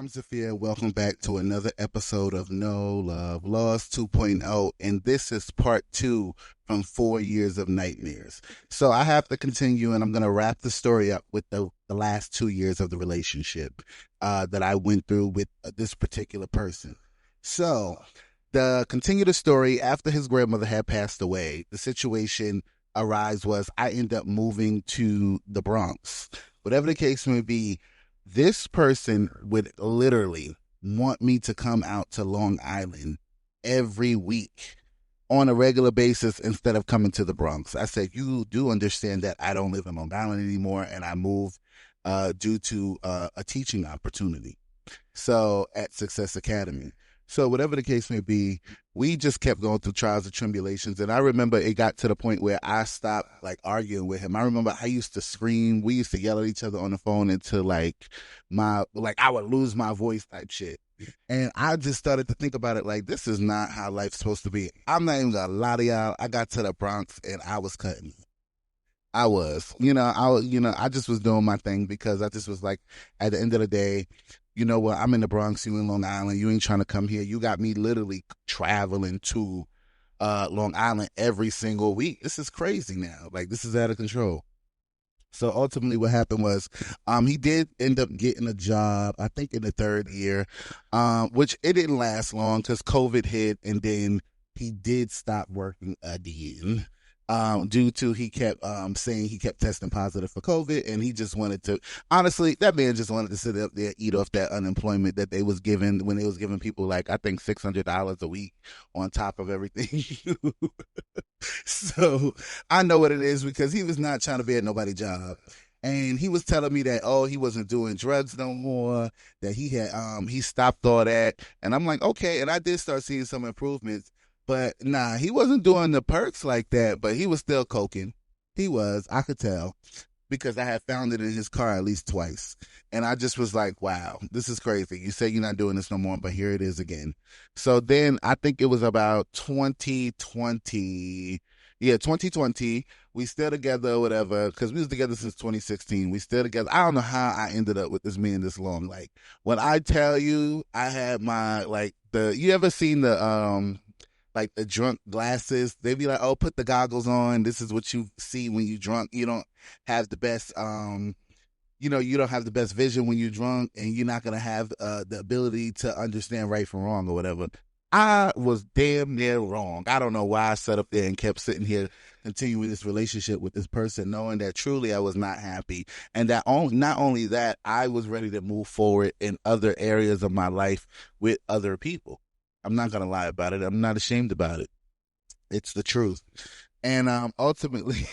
I'm Zafir. Welcome back to another episode of No Love Lost 2.0. And this is part two from 4 years of nightmares. So I have to continue and I'm going to wrap the story up with the last 2 years of the relationship that I went through with this particular person. So the continue the story after his grandmother had passed away, the situation arise was I end up moving to the Bronx. Whatever the case may be, this person would literally want me to come out to Long Island every week on a regular basis instead of coming to the Bronx. I said, you do understand that I don't live in Long Island anymore and I moved due to a teaching opportunity. So at Success Academy. So whatever the case may be, we just kept going through trials and tribulations. And I remember it got to the point where I stopped like arguing with him. I remember I used to scream. We used to yell at each other on the phone until I would lose my voice type shit. And I just started to think about it like, this is not how life's supposed to be. I'm not even gonna lie to y'all. I got to the Bronx and I was cutting. I just was doing my thing because I just was like, at the end of the day, you know what, I'm in the Bronx, you in Long Island, you ain't trying to come here. You got me literally traveling to Long Island every single week. This is crazy now. Like, this is out of control. So ultimately what happened was he did end up getting a job, I think in the third year, which it didn't last long because COVID hit and then he did stop working again. Due to he kept saying he kept testing positive for COVID, and he just wanted to. Honestly, that man just wanted to sit up there, eat off that unemployment that they was giving when they was giving people like I think $600 a week on top of everything. So I know what it is because he was not trying to be at nobody's job. And he was telling me that he wasn't doing drugs no more, that he stopped all that. And I'm like, okay, and I did start seeing some improvements. But nah, he wasn't doing the perks like that, but he was still coking. He was, I could tell, because I had found it in his car at least twice. And I just was like, wow, this is crazy. You say you're not doing this no more, but here it is again. So then I think it was about 2020. Yeah, 2020. We still together or whatever, because we was together since 2016. We still together. I don't know how I ended up with this man this long. Like, when I tell you I had you ever seen the drunk glasses? They be like, oh, put the goggles on. This is what you see when you drunk. You don't have the best, you don't have the best vision when you're drunk, and you're not going to have the ability to understand right from wrong or whatever. I was damn near wrong. I don't know why I sat up there and kept sitting here continuing this relationship with this person, knowing that truly I was not happy. And that not only that, I was ready to move forward in other areas of my life with other people. I'm not going to lie about it. I'm not ashamed about it. It's the truth. And ultimately,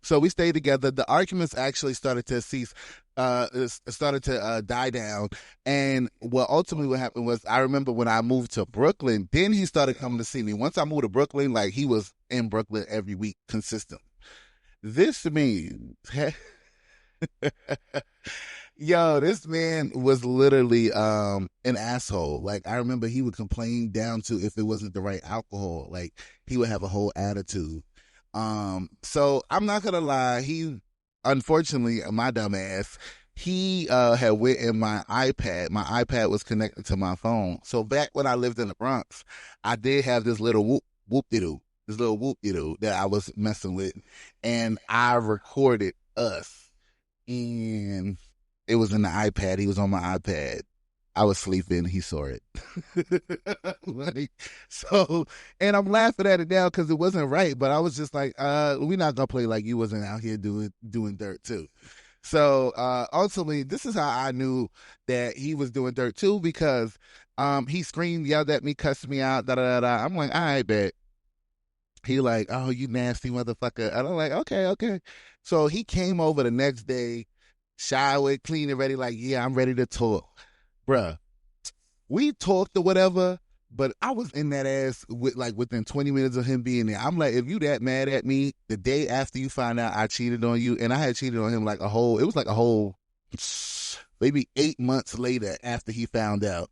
so we stayed together. The arguments actually started to cease, started to die down. And what happened was, I remember when I moved to Brooklyn, then he started coming to see me. Once I moved to Brooklyn, like he was in Brooklyn every week, consistent. This to me, yo, this man was literally an asshole. Like, I remember he would complain down to if it wasn't the right alcohol. Like, he would have a whole attitude. So I'm not gonna lie, he unfortunately, my dumb ass, he had went in my iPad. My iPad was connected to my phone. So back when I lived in the Bronx, I did have this little whoop-de-doo, this little whoop-de-doo that I was messing with, and I recorded us. And it was in the iPad. He was on my iPad. I was sleeping. He saw it. Like, so, and I'm laughing at it now because it wasn't right. But I was just like, we're not gonna play like you wasn't out here doing dirt too. So ultimately, this is how I knew that he was doing dirt too, because he screamed, yelled at me, cussed me out, da da da da. I'm like, all right, bet. He like, oh, you nasty motherfucker. And I'm like, okay, okay. So he came over the next day, showered, clean and ready, like, yeah, I'm ready to talk. Bruh, we talked or whatever, but I was in that ass within 20 minutes of him being there. I'm like, if you that mad at me the day after you find out I cheated on you, and I had cheated on him it was like a whole maybe 8 months later after he found out.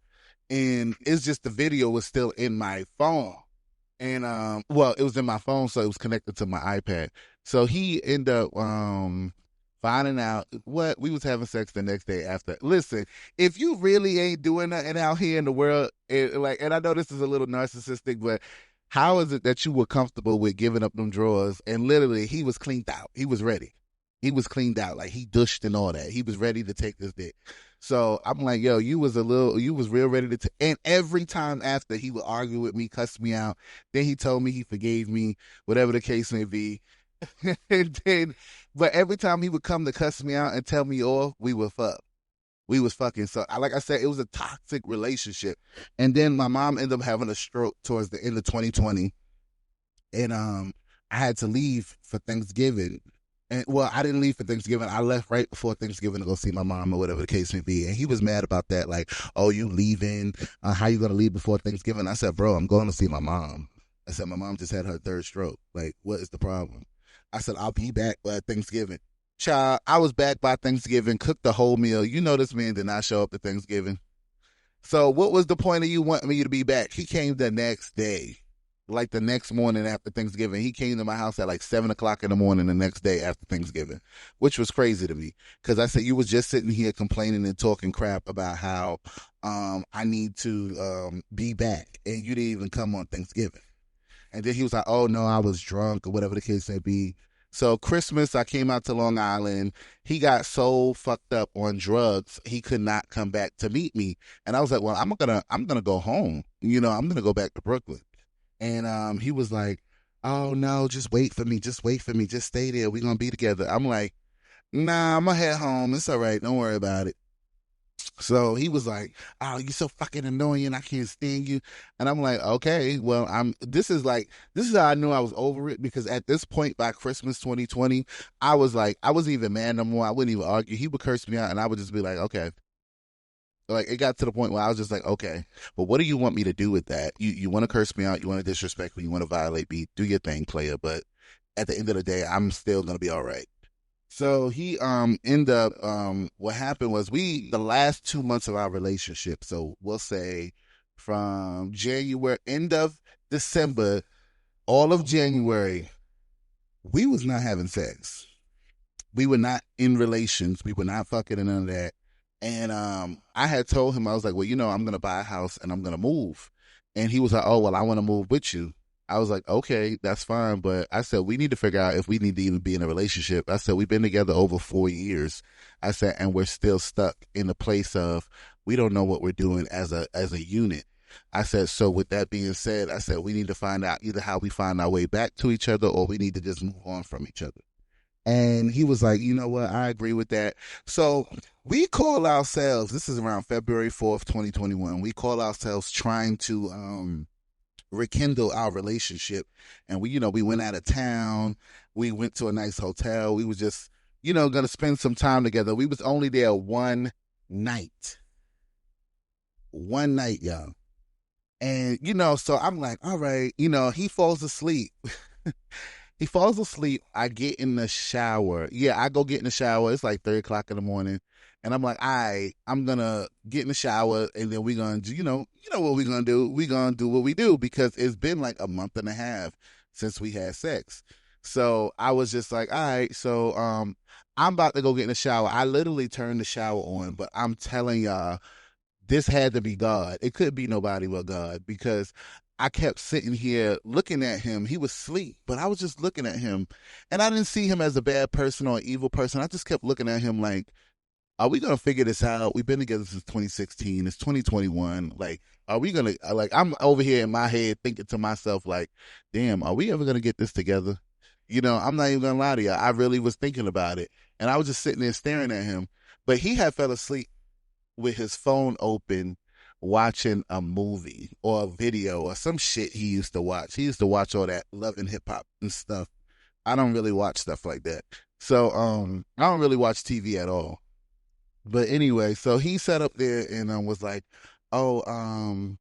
And it's just the video was still in my phone. And it was in my phone, so it was connected to my iPad. So he ended up Finding out what we was having sex the next day after. Listen, if you really ain't doing nothing out here in the world, and I know this is a little narcissistic, but how is it that you were comfortable with giving up them drawers? And literally, he was cleaned out. He was ready. He was cleaned out, like he dushed and all that. He was ready to take this dick. So I'm like, yo, you was real ready to. And every time after, he would argue with me, cuss me out. Then he told me he forgave me, whatever the case may be. And then, but every time he would come to cuss me out and tell me off, we would fuck. We was fucking. So, like I said, it was a toxic relationship. And then my mom ended up having a stroke towards the end of 2020, and I had to leave for Thanksgiving. And well, I didn't leave for Thanksgiving. I left right before Thanksgiving to go see my mom or whatever the case may be. And he was mad about that. Like, oh, you leaving? How you gonna leave before Thanksgiving? I said, bro, I'm going to see my mom. I said, my mom just had her third stroke. Like, what is the problem? I said, I'll be back by Thanksgiving. Child, I was back by Thanksgiving, cooked the whole meal. You know this man did not show up to Thanksgiving. So what was the point of you wanting me to be back? He came the next day, like the next morning after Thanksgiving. He came to my house at like 7 o'clock in the morning the next day after Thanksgiving, which was crazy to me. Because I said, you was just sitting here complaining and talking crap about how I need to be back, and you didn't even come on Thanksgiving. And then he was like, oh, no, I was drunk or whatever the case may be. So Christmas, I came out to Long Island. He got so fucked up on drugs, he could not come back to meet me. And I was like, well, I'm gonna go home. You know, I'm gonna go back to Brooklyn. And he was like, oh no, just wait for me. Just wait for me. Just stay there. We're gonna be together. I'm like, nah, I'm gonna head home. It's all right. Don't worry about it. So he was like, "Oh, you're so fucking annoying. I can't stand you." And I'm like, "Okay, well, this is how I knew I was over it, because at this point by Christmas 2020, I was like, I wasn't even mad no more. I wouldn't even argue. He would curse me out, and I would just be like, okay. Like it got to the point where I was just like, okay, but what do you want me to do with that? You want to curse me out? You want to disrespect me? You want to violate me? Do your thing, player. But at the end of the day, I'm still gonna be all right. So he ended up what happened was the last 2 months of our relationship, so we'll say from January, end of December, all of January, we was not having sex. We were not in relations. We were not fucking and none of that. And I had told him, I was like, well, I'm gonna buy a house and I'm gonna move. And he was like, oh well, I want to move with you. I was like, okay, that's fine. But I said, we need to figure out if we need to even be in a relationship. I said, we've been together over 4 years. I said, and we're still stuck in the place of, we don't know what we're doing as a unit. I said, so with that being said, I said, we need to find out either how we find our way back to each other, or we need to just move on from each other. And he was like, you know what? I agree with that. So we call ourselves, this is around February 4th, 2021. We call ourselves trying to rekindle our relationship. And we went out of town. We went to a nice hotel. We was just, going to spend some time together. We was only there one night. One night, y'all. And, so I'm like, all right, he falls asleep. He falls asleep. I get in the shower. Yeah, I go get in the shower. It's like 3 o'clock in the morning. And I'm like, all right, I'm going to get in the shower, and then we're going to do, what we're going to do. We're going to do what we do, because it's been like a month and a half since we had sex. So I was just like, all right, so I'm about to go get in the shower. I literally turned the shower on, but I'm telling y'all, this had to be God. It could be nobody but God, because I kept sitting here looking at him. He was asleep, but I was just looking at him, and I didn't see him as a bad person or an evil person. I just kept looking at him like, are we going to figure this out? We've been together since 2016. It's 2021. Like, are we going to, like, I'm over here in my head thinking to myself, like, damn, are we ever going to get this together? I'm not even going to lie to you. I really was thinking about it, and I was just sitting there staring at him, but he had fell asleep with his phone open, watching a movie or a video or some shit he used to watch. He used to watch all that Love and Hip Hop and stuff. I don't really watch stuff like that. So I don't really watch TV at all. But anyway, so he sat up there and was like, oh,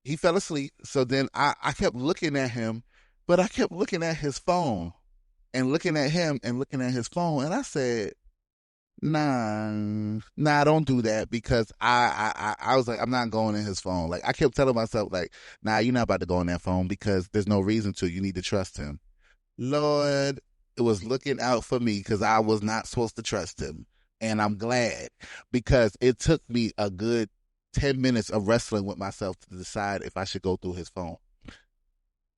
he fell asleep. So then I kept looking at him, but I kept looking at his phone and looking at him and looking at his phone. And I said, nah, don't do that, because I was like, I'm not going in his phone. Like, I kept telling myself, like, nah, you're not about to go in that phone, because there's no reason to. You need to trust him. Lord, It was looking out for me because I was not supposed to trust him. And I'm glad, because it took me a good 10 minutes of wrestling with myself to decide if I should go through his phone.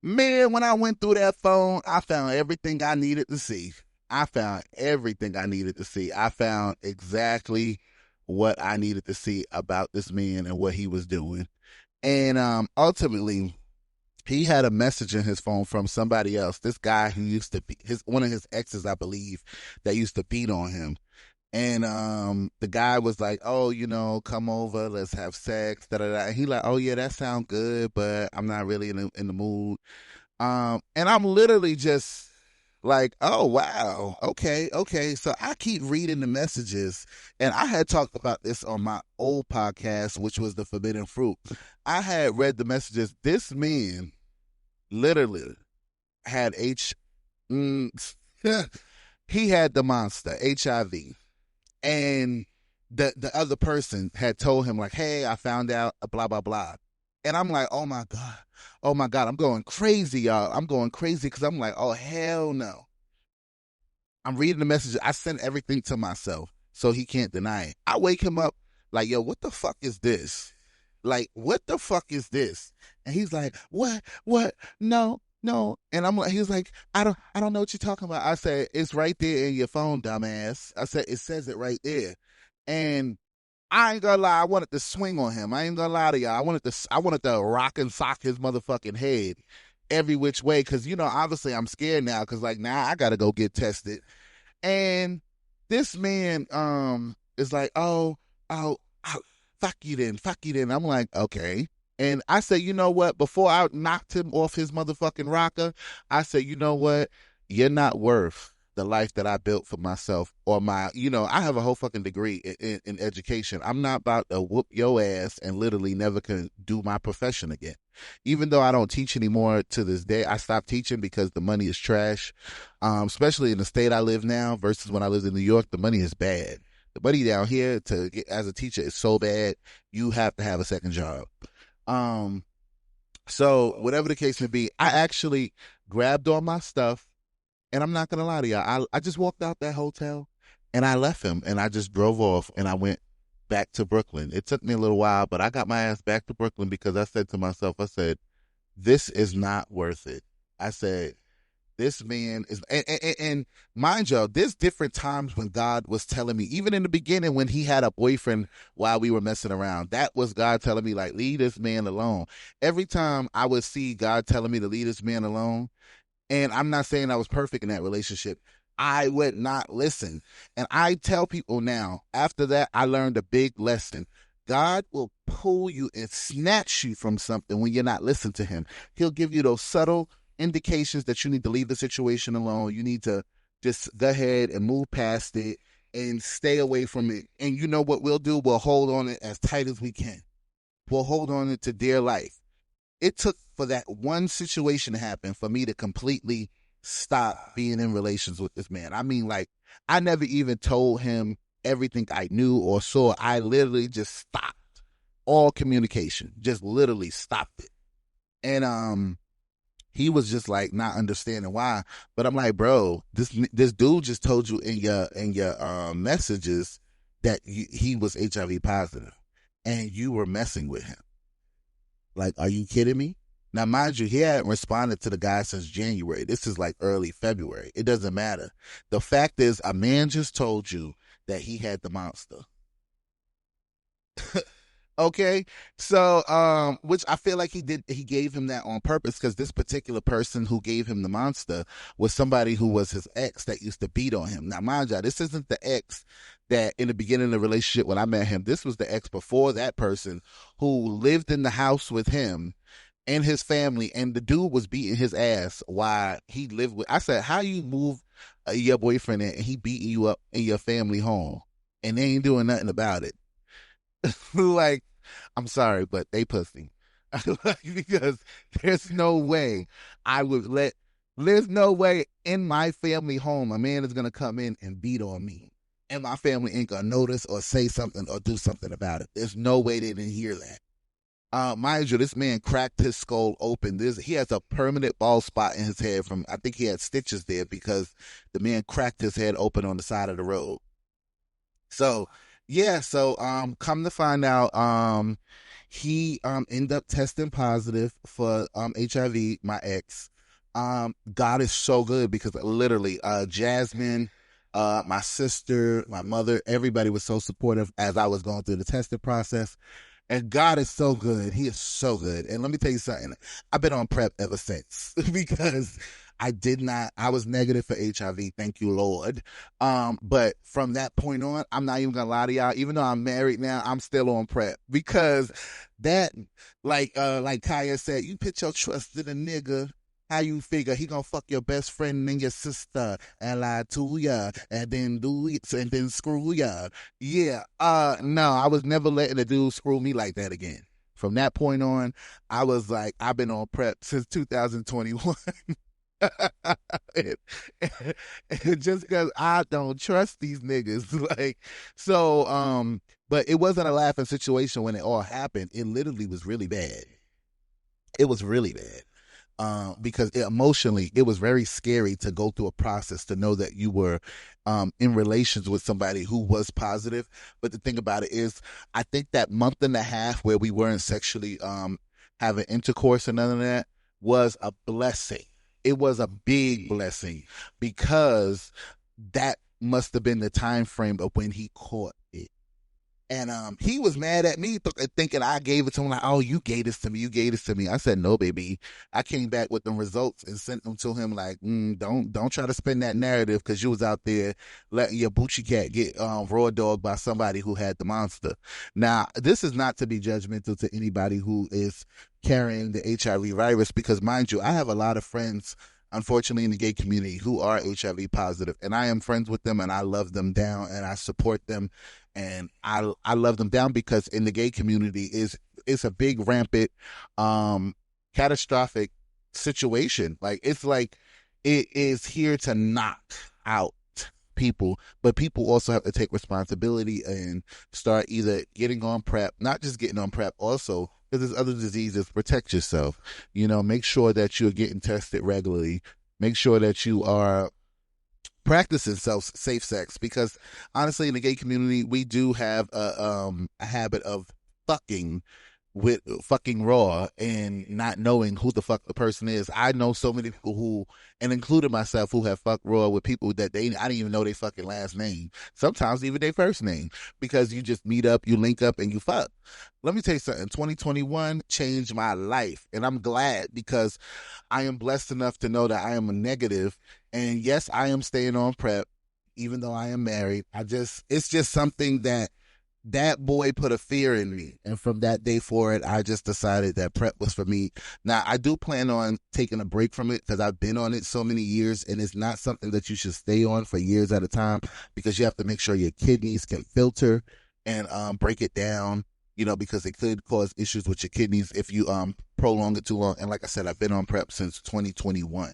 Man, when I went through that phone, I found everything I needed to see. I found everything I needed to see. I found exactly what I needed to see about this man and what he was doing. And ultimately, he had a message in his phone from somebody else. This guy who used to be one of his exes, I believe, that used to beat on him. And the guy was like, "Oh, come over, let's have sex." Da da da. And he like, "Oh yeah, that sounds good, but I'm not really in the mood." And I'm literally just like, "Oh wow, okay, okay." So I keep reading the messages, and I had talked about this on my old podcast, which was the Forbidden Fruit. I had read the messages. This man literally had mm, he had the monster HIV. And the other person had told him like, "Hey, I found out blah blah blah," and I'm like, oh my god, I'm going crazy, y'all. I'm going crazy because I'm like, oh hell no. I'm reading the message. I sent everything to myself so he can't deny it. I wake him up like, "Yo, what the fuck is this? Like, what the fuck is this?" And he's like, "What? No, no." And I'm like, he was like, I don't know what you're talking about." I said, "It's right there in your phone, dumbass." I said, "It says it right there." And I ain't gonna lie, I wanted to swing on him. I ain't gonna lie to y'all. I wanted to rock and sock his motherfucking head every which way, because obviously I'm scared now, because like now I gotta go get tested. And this man is like, oh, fuck you then. I'm like, okay. And I said, you know what? Before I knocked him off his motherfucking rocker, I said, you know what? You're not worth the life that I built for myself, or I have a whole fucking degree in education. I'm not about to whoop your ass and literally never can do my profession again. Even though I don't teach anymore to this day, I stopped teaching because the money is trash. Especially in the state I live now versus when I lived in New York, the money is bad. The money down here to get as a teacher is so bad, you have to have a second job. So whatever the case may be, I actually grabbed all my stuff, and I'm not gonna lie to y'all, I just walked out that hotel and I left him, and I just drove off, and I went back to Brooklyn. It took me a little while, but I got my ass back to Brooklyn because I said to myself, I said, this is not worth it. I said, this man is, and mind you, there's different times when God was telling me, even in the beginning when he had a boyfriend while we were messing around, that was God telling me, like, leave this man alone. Every time I would see God telling me to leave this man alone, and I'm not saying I was perfect in that relationship, I would not listen. And I tell people now, after that, I learned a big lesson. God will pull you and snatch you from something when you're not listening to him. He'll give you those subtle indications that you need to leave the situation alone. You need to just go ahead and move past it and stay away from it. And you know what we'll do? We'll hold on it as tight as we can. We'll hold on it to dear life. It took for that one situation to happen for me to completely stop being in relations with this man. I mean, like, I never even told him everything I knew or saw. I literally just stopped all communication, just literally stopped it. And he was just like not understanding why. But I'm like, bro, this dude just told you in your messages that he was HIV positive, and you were messing with him. Like, are you kidding me? Now, mind you, he hadn't responded to the guy since January. This is like early February. It doesn't matter. The fact is, a man just told you that he had the monster. Okay, so which I feel like he gave him that on purpose, because this particular person who gave him the monster was somebody who was his ex that used to beat on him. Now, mind you, this isn't the ex that in the beginning of the relationship when I met him. This was the ex before that person who lived in the house with him and his family, and the dude was beating his ass while he lived with. I said, how you move your boyfriend and he beating you up in your family home and they ain't doing nothing about it? Like, I'm sorry, but they pussy. Because there's no way I would there's no way in my family home a man is going to come in and beat on me, and my family ain't going to notice or say something or do something about it. There's no way they didn't hear that. Mind you, this man cracked his skull open. He has a permanent bald spot in his head from, I think he had stitches there because the man cracked his head open on the side of the road. So yeah, so come to find out, he ended up testing positive for HIV, my ex. God is so good because literally Jasmine, my sister, my mother, everybody was so supportive as I was going through the testing process. And God is so good. He is so good. And let me tell you something. I've been on PrEP ever since because I was negative for HIV. Thank you, Lord. But from that point on, I'm not even gonna lie to y'all, even though I'm married now, I'm still on PrEP because that, like Kaya said, you put your trust in a nigga. How you figure he gonna fuck your best friend and your sister and lie to ya and then do it and then screw ya? Yeah. No, I was never letting a dude screw me like that again. From that point on, I was like, I've been on PrEP since 2021. Just because I don't trust these niggas. Like, so, but it wasn't a laughing situation when it all happened. It literally was really bad. It was really bad. Because emotionally, it was very scary to go through a process to know that you were in relations with somebody who was positive. But the thing about it is, I think that month and a half where we weren't sexually having intercourse or none of that was a blessing. It was a big blessing because that must have been the time frame of when he caught it. And he was mad at me thinking I gave it to him. Like, oh, you gave this to me. You gave this to me. I said, no, baby. I came back with the results and sent them to him. Like, don't try to spin that narrative because you was out there letting your Bucci cat get raw dog by somebody who had the monster. Now, this is not to be judgmental to anybody who is carrying the HIV virus because, mind you, I have a lot of friends, unfortunately, in the gay community who are HIV positive, and I am friends with them and I love them down and I support them. And I love them down because in the gay community it's a big rampant catastrophic situation. Like it's like it is here to knock out people, but people also have to take responsibility and start either getting on PrEP, not just getting on PrEP, also because there's other diseases. Protect yourself. Make sure that you're getting tested regularly. Make sure that you are practicing safe sex because honestly in the gay community we do have a habit of fucking raw and not knowing who the fuck the person is. I know so many people who, and including myself, who have fucked raw with people that I didn't even know their fucking last name, sometimes even their first name, because you just meet up, you link up and you fuck. Let me tell you something, 2021 changed my life and I'm glad because I am blessed enough to know that I am a negative. And yes, I am staying on PrEP, even though I am married. It's just something that boy put a fear in me. And from that day forward, I just decided that PrEP was for me. Now, I do plan on taking a break from it because I've been on it so many years and it's not something that you should stay on for years at a time because you have to make sure your kidneys can filter and break it down, because it could cause issues with your kidneys if you prolong it too long. And like I said, I've been on PrEP since 2021.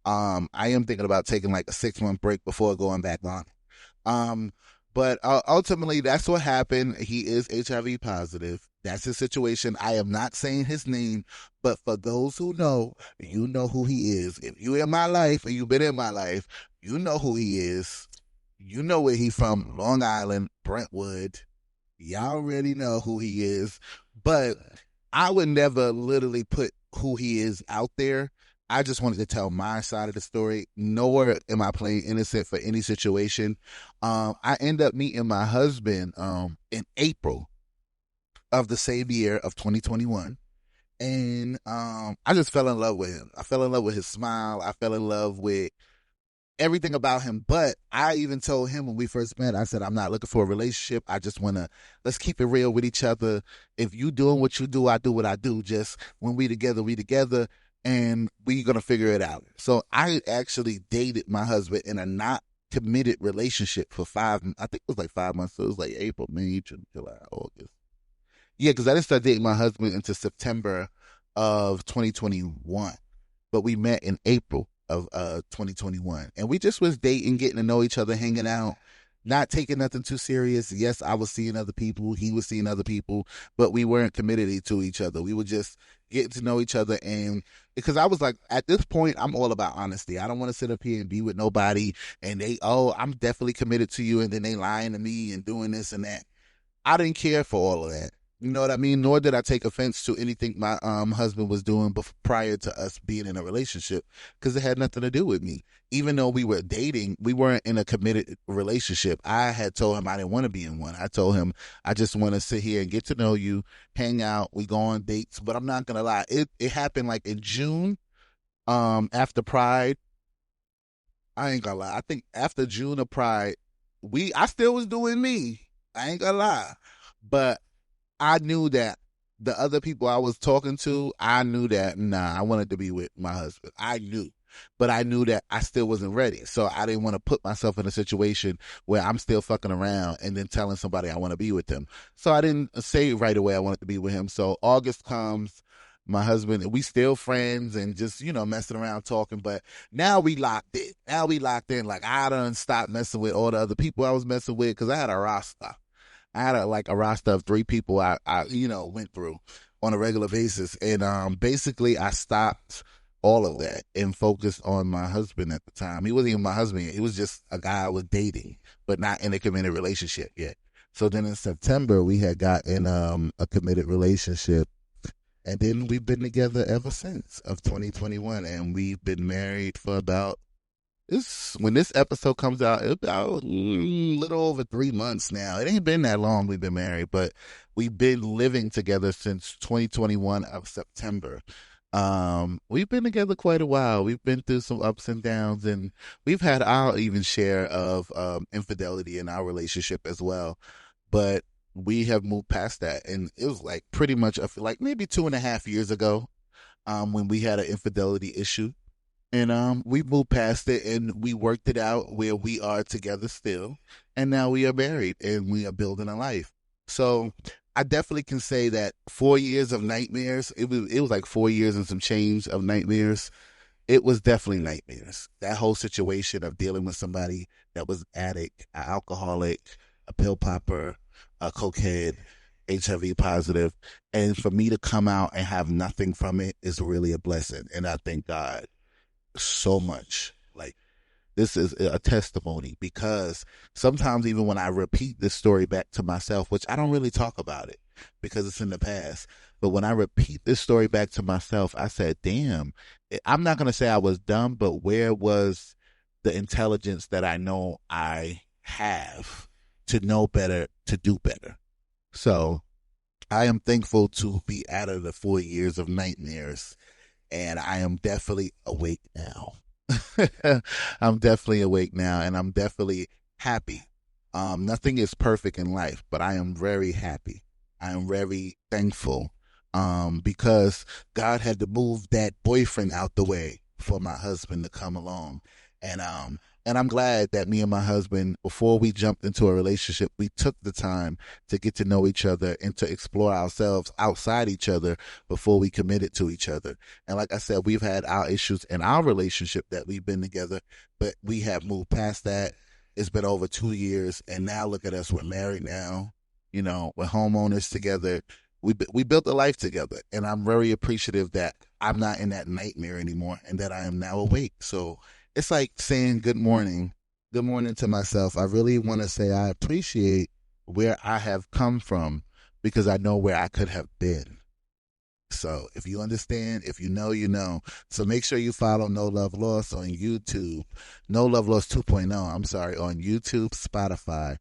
I am thinking about taking like a 6-month break before going back on. But ultimately, that's what happened. He is HIV positive. That's his situation. I am not saying his name, but for those who know, you know who he is. If you in my life and you've been in my life, you know who he is. You know where he's from, Long Island, Brentwood. Y'all already know who he is. But I would never literally put who he is out there. I just wanted to tell my side of the story. Nowhere am I playing innocent for any situation. I end up meeting my husband in April of the same year of 2021. And I just fell in love with him. I fell in love with his smile. I fell in love with everything about him. But I even told him when we first met, I said, I'm not looking for a relationship. I just want to, let's keep it real with each other. If you doing what you do, I do what I do. Just when we together, and we're going to figure it out. So I actually dated my husband in a not committed relationship for I think it was like 5 months. So it was like April, May, June, July, August. Yeah, because I didn't start dating my husband until September of 2021. But we met in April of 2021. And we just was dating, getting to know each other, hanging out, not taking nothing too serious. Yes, I was seeing other people, he was seeing other people, but we weren't committed to each other. We were just getting to know each other. And because I was like, at this point, I'm all about honesty. I don't want to sit up here and be with nobody and I'm definitely committed to you, and then they lying to me and doing this and that. I didn't care for all of that. You know what I mean? Nor did I take offense to anything my husband was doing prior to us being in a relationship, because it had nothing to do with me. Even though we were dating, we weren't in a committed relationship. I had told him I didn't want to be in one. I told him I just want to sit here and get to know you, hang out, we go on dates. But I'm not gonna lie, it happened like in June, after Pride. I ain't gonna lie. I think after June of Pride, I still was doing me. I ain't gonna lie. But I knew that the other people I was talking to, I knew that, I wanted to be with my husband. I knew. But I knew that I still wasn't ready. So I didn't want to put myself in a situation where I'm still fucking around and then telling somebody I want to be with them. So I didn't say right away I wanted to be with him. So August comes, my husband, we still friends and just, messing around talking. But now we locked in. Like, I done stopped messing with all the other people I was messing with, because I had a roster. I had a roster of 3 people I went through on a regular basis. And basically I stopped all of that and focused on my husband at the time. He wasn't even my husband yet. He was just a guy I was dating, but not in a committed relationship yet. So then in September, we had gotten a committed relationship. And then we've been together ever since of 2021. And we've been married for about when this episode comes out, it's about a little over 3 months now. It ain't been that long we've been married, but we've been living together since 2021 of September. We've been together quite a while. We've been through some ups and downs, and we've had our even share of infidelity in our relationship as well. But we have moved past that, and it was like pretty much like maybe 2.5 years ago, when we had an infidelity issue. And we moved past it, and we worked it out where we are together still. And now we are married and we are building a life. So I definitely can say that 4 years of nightmares, it was like 4 years and some change of nightmares. It was definitely nightmares. That whole situation of dealing with somebody that was an addict, an alcoholic, a pill popper, a cokehead, HIV positive. And for me to come out and have nothing from it is really a blessing. And I thank God so much. Like, this is a testimony, because sometimes even when I repeat this story back to myself, which I don't really talk about it because it's in the past, but when I repeat this story back to myself, I said, damn, I'm not going to say I was dumb, but where was the intelligence that I know I have to know better, to do better? So I am thankful to be out of the 4 years of nightmares, and I am definitely awake now. I'm definitely awake now, and I'm definitely happy. Nothing is perfect in life, but I am very happy. I am very thankful, because God had to move that boyfriend out the way for my husband to come along. And I'm glad that me and my husband, before we jumped into a relationship, we took the time to get to know each other and to explore ourselves outside each other before we committed to each other. And like I said, we've had our issues in our relationship that we've been together, but we have moved past that. It's been over 2 years, and now look at us. We're married now. We're homeowners together. We built a life together, and I'm very appreciative that I'm not in that nightmare anymore, and that I am now awake. So it's like saying good morning to myself. I really want to say I appreciate where I have come from, because I know where I could have been. So if you understand, if you know, you know. So make sure you follow No Love Lost on YouTube. No Love Lost 2.0, I'm sorry, on YouTube, Spotify,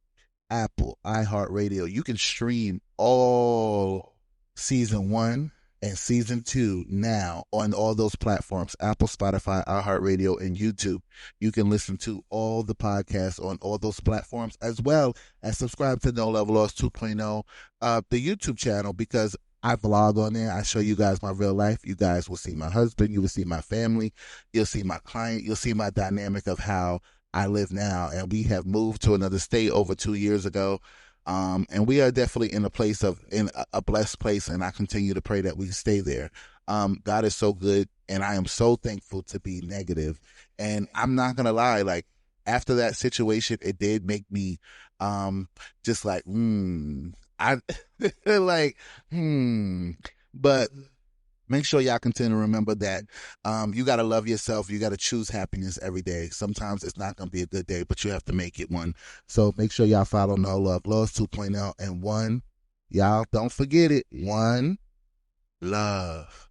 Apple, iHeartRadio. You can stream all season 1 and season 2 now on all those platforms: Apple, Spotify, iHeartRadio, and YouTube. You can listen to all the podcasts on all those platforms, as well as subscribe to No Love Lost 2.0, the YouTube channel, because I vlog on there. I show you guys my real life. You guys will see my husband. You will see my family. You'll see my client. You'll see my dynamic of how I live now. And we have moved to another state over 2 years ago. And we are definitely in a blessed place, and I continue to pray that we stay there. God is so good, and I am so thankful to be negative. And I'm not going to lie, like, after that situation, it did make me just like, I like, but make sure y'all continue to remember that you got to love yourself. You got to choose happiness every day. Sometimes it's not going to be a good day, but you have to make it one. So make sure y'all follow No Love Laws 2.0 and one. Y'all don't forget it. One love.